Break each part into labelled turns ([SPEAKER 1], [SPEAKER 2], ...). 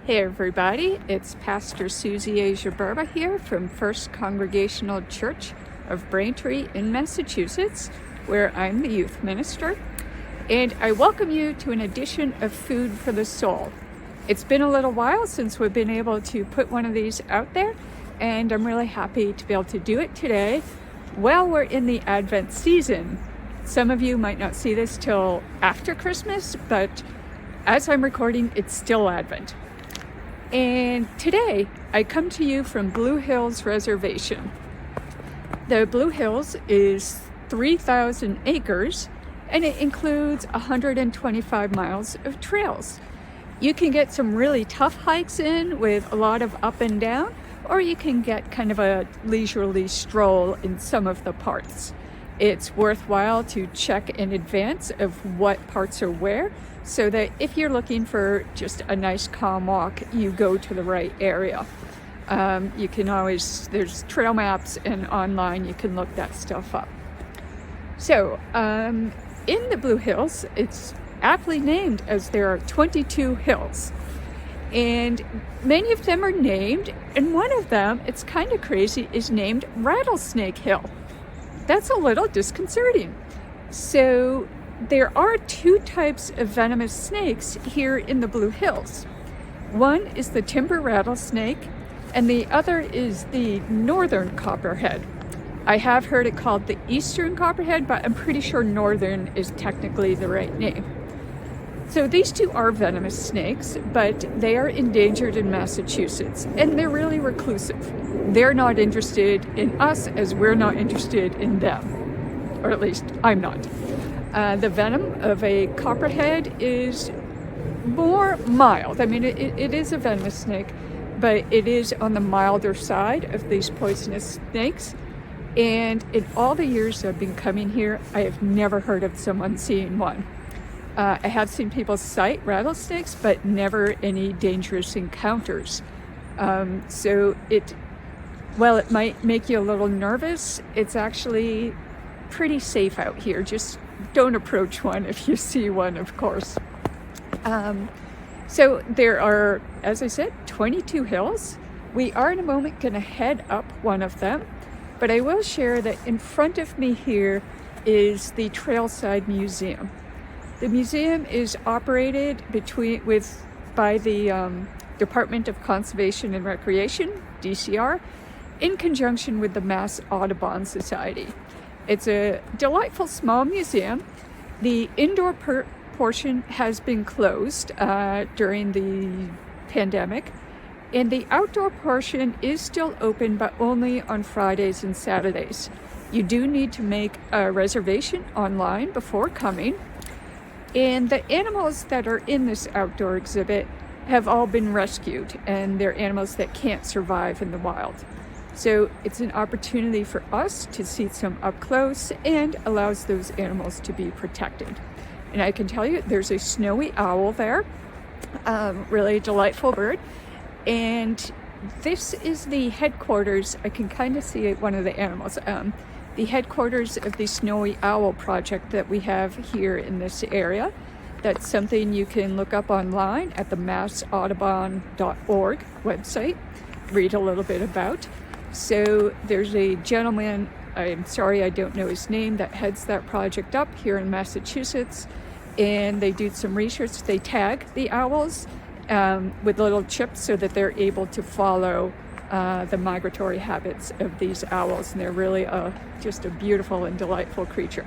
[SPEAKER 1] Hey everybody, it's Pastor Suzy Burba here from First Congregational Church of Braintree in Massachusetts, where I'm the youth minister, and I welcome you to an edition of Food for the Soul. It's been a little while since we've been able to put one of these out there, and I'm really happy to be able to do it today while we're in the Advent season. Some of you might not see this till after Christmas, but as I'm recording, it's still Advent. And today I come to you from Blue Hills Reservation. The Blue Hills is 3,000 acres and it includes 125 miles of trails. You can get some really tough hikes in with a lot of up and down, or you can get kind of a leisurely stroll in some of the parts. It's worthwhile to check in advance of what parts are where, so that if you're looking for just a nice calm walk, you go to the right area. You can always, there's trail maps and online, you can look that stuff up. So in the Blue Hills, it's aptly named as there are 22 hills. And many of them are named, and one of them, it's kind of crazy, is named Rattlesnake Hill. That's a little disconcerting. So there are two types of venomous snakes here in the Blue Hills. One is the timber rattlesnake, and the other is the northern copperhead. I have heard it called the eastern copperhead, but I'm pretty sure northern is technically the right name. So these two are venomous snakes, but they are endangered in Massachusetts, and they're really reclusive. They're not interested in us as we're not interested in them, or at least I'm not. The venom of a copperhead is more mild. I mean, it is a venomous snake, but it is on the milder side of these poisonous snakes. And in all the years I've been coming here, I have never heard of someone seeing one. I have seen people sight rattlesnakes, but never any dangerous encounters. So while it might make you a little nervous, it's actually pretty safe out here. Just don't approach one if you see one, of course. So there are, as I said, 22 hills. We are in a moment going to head up one of them, but I will share that in front of me here is the Trailside Museum. The museum is operated by the Department of Conservation and Recreation, DCR, in conjunction with the Mass Audubon Society. It's a delightful small museum. The indoor portion has been closed during the pandemic, and the outdoor portion is still open, but only on Fridays and Saturdays. You do need to make a reservation online before coming. And the animals that are in this outdoor exhibit have all been rescued, and they're animals that can't survive in the wild. So it's an opportunity for us to see some up close and allows those animals to be protected. And I can tell you, there's a snowy owl there, really delightful bird. And this is the headquarters. I can kind of see one of the animals. The headquarters of the Snowy Owl project that we have here in this area. That's something you can look up online at the massaudubon.org website, read a little bit about. So there's a gentleman, I'm sorry I don't know his name, that heads that project up here in Massachusetts, and they do some research. They tag the owls with little chips so that they're able to follow the migratory habits of these owls, and they're really just a beautiful and delightful creature.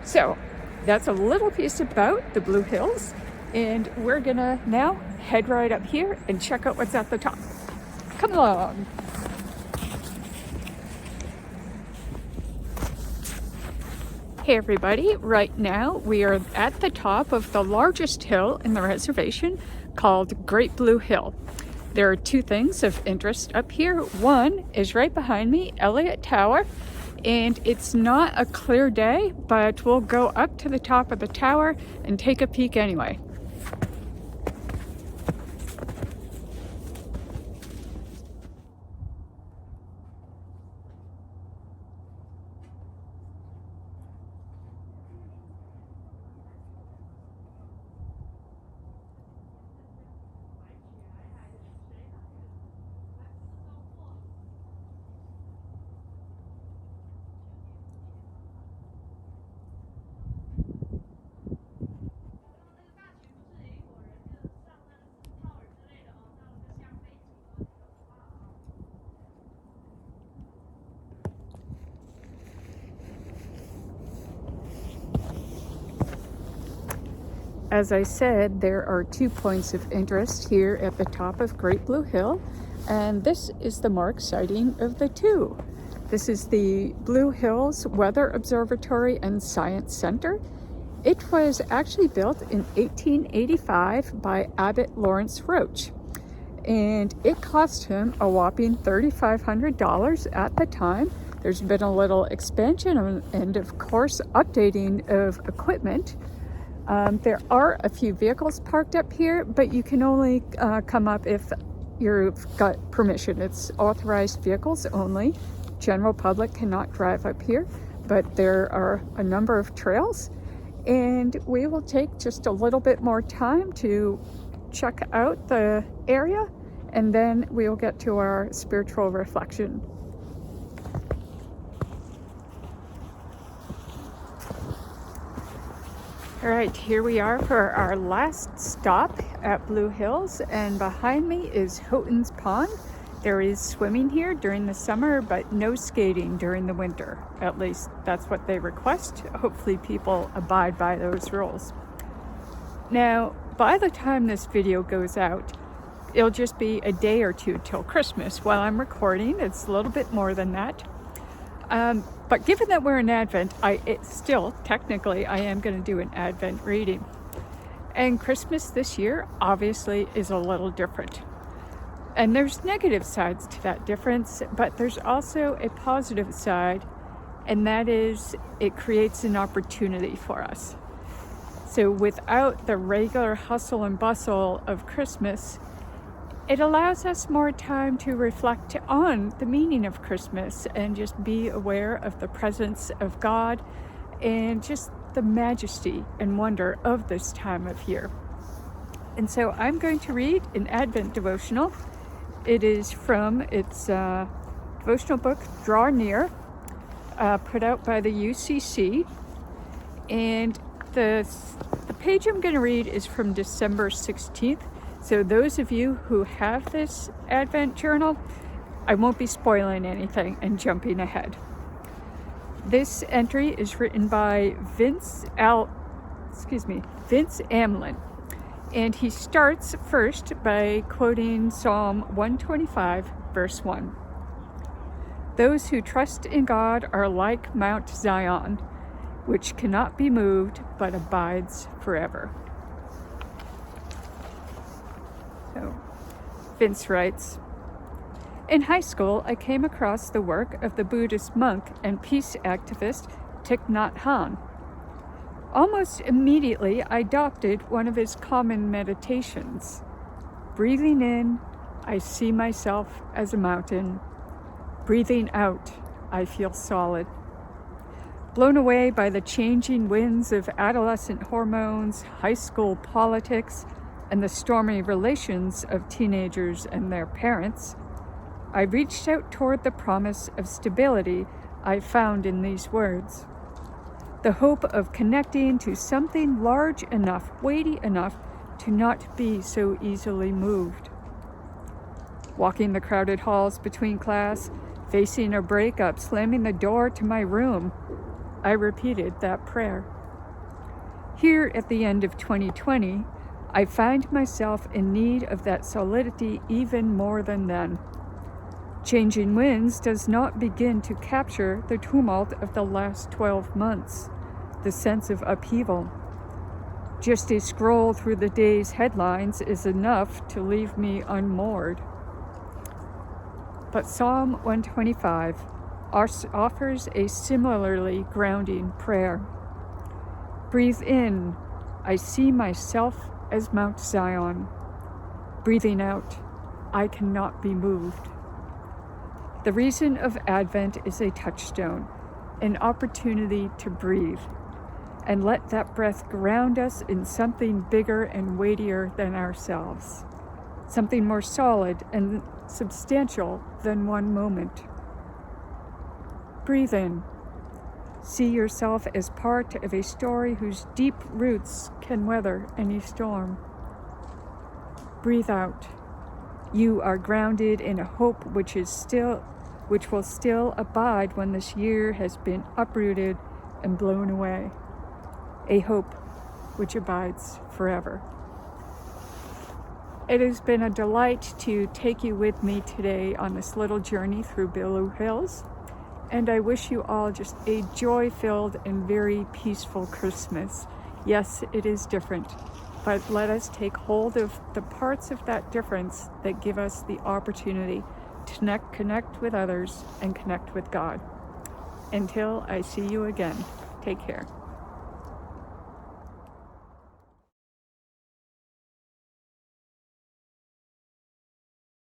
[SPEAKER 1] So that's a little piece about the Blue Hills, and we're gonna now head right up here and check out what's at the top. Come along. Hey everybody, right now we are at the top of the largest hill in the reservation called Great Blue Hill. There are two things of interest up here. One is right behind me, Elliott Tower, and it's not a clear day, but we'll go up to the top of the tower and take a peek anyway. As I said, there are 2 points of interest here at the top of Great Blue Hill, and this is the more exciting of the two. This is the Blue Hills Weather Observatory and Science Center. It was actually built in 1885 by Abbot Lawrence Roach, and it cost him a whopping $3,500 at the time. There's been a little expansion and, of course, updating of equipment. There are a few vehicles parked up here, but you can only come up if you've got permission. It's authorized vehicles only. General public cannot drive up here, but there are a number of trails, and we will take just a little bit more time to check out the area, and then we will get to our spiritual reflection. All right, here we are for our last stop at Blue Hills, and behind me is Houghtons Pond. There is swimming here during the summer, but no skating during the winter. At least that's what they request. Hopefully people abide by those rules. Now, by the time this video goes out, it'll just be a day or two till Christmas. While I'm recording, it's a little bit more than that. But given that we're in Advent, I am going to do an Advent reading. And Christmas this year, obviously, is a little different. And there's negative sides to that difference, but there's also a positive side, and that is it creates an opportunity for us. So without the regular hustle and bustle of Christmas, it allows us more time to reflect on the meaning of Christmas and just be aware of the presence of God and just the majesty and wonder of this time of year. And so I'm going to read an Advent devotional. It is from its devotional book, Draw Near, put out by the UCC. And the page I'm going to read is from December 16th. So those of you who have this Advent journal, I won't be spoiling anything and jumping ahead. This entry is written by Vince Amlin. And he starts first by quoting Psalm 125, verse 1. Those who trust in God are like Mount Zion, which cannot be moved but abides forever. So, Vince writes, in high school, I came across the work of the Buddhist monk and peace activist Thich Nhat Hanh. Almost immediately, I adopted one of his common meditations. Breathing in, I see myself as a mountain. Breathing out, I feel solid. Blown away by the changing winds of adolescent hormones, high school politics, and the stormy relations of teenagers and their parents, I reached out toward the promise of stability I found in these words. The hope of connecting to something large enough, weighty enough to not be so easily moved. Walking the crowded halls between class, facing a breakup, slamming the door to my room, I repeated that prayer. Here at the end of 2020, I find myself in need of that solidity even more than then. Changing Winds does not begin to capture the tumult of the last 12 months, the sense of upheaval. Just a scroll through the day's headlines is enough to leave me unmoored. But Psalm 125 offers a similarly grounding prayer. Breathe in, I see myself as Mount Zion. Breathing out, I cannot be moved. The reason of Advent is a touchstone, an opportunity to breathe, and let that breath ground us in something bigger and weightier than ourselves, something more solid and substantial than one moment. Breathe in. See yourself as part of a story whose deep roots can weather any storm. Breathe out. You are grounded in a hope which will still abide when this year has been uprooted and blown away. A hope which abides forever. It has been a delight to take you with me today on this little journey through Blue Hills, and I wish you all just a joy-filled and very peaceful Christmas. Yes, it is different, but let us take hold of the parts of that difference that give us the opportunity to connect with others and connect with God. Until I see you again, take care.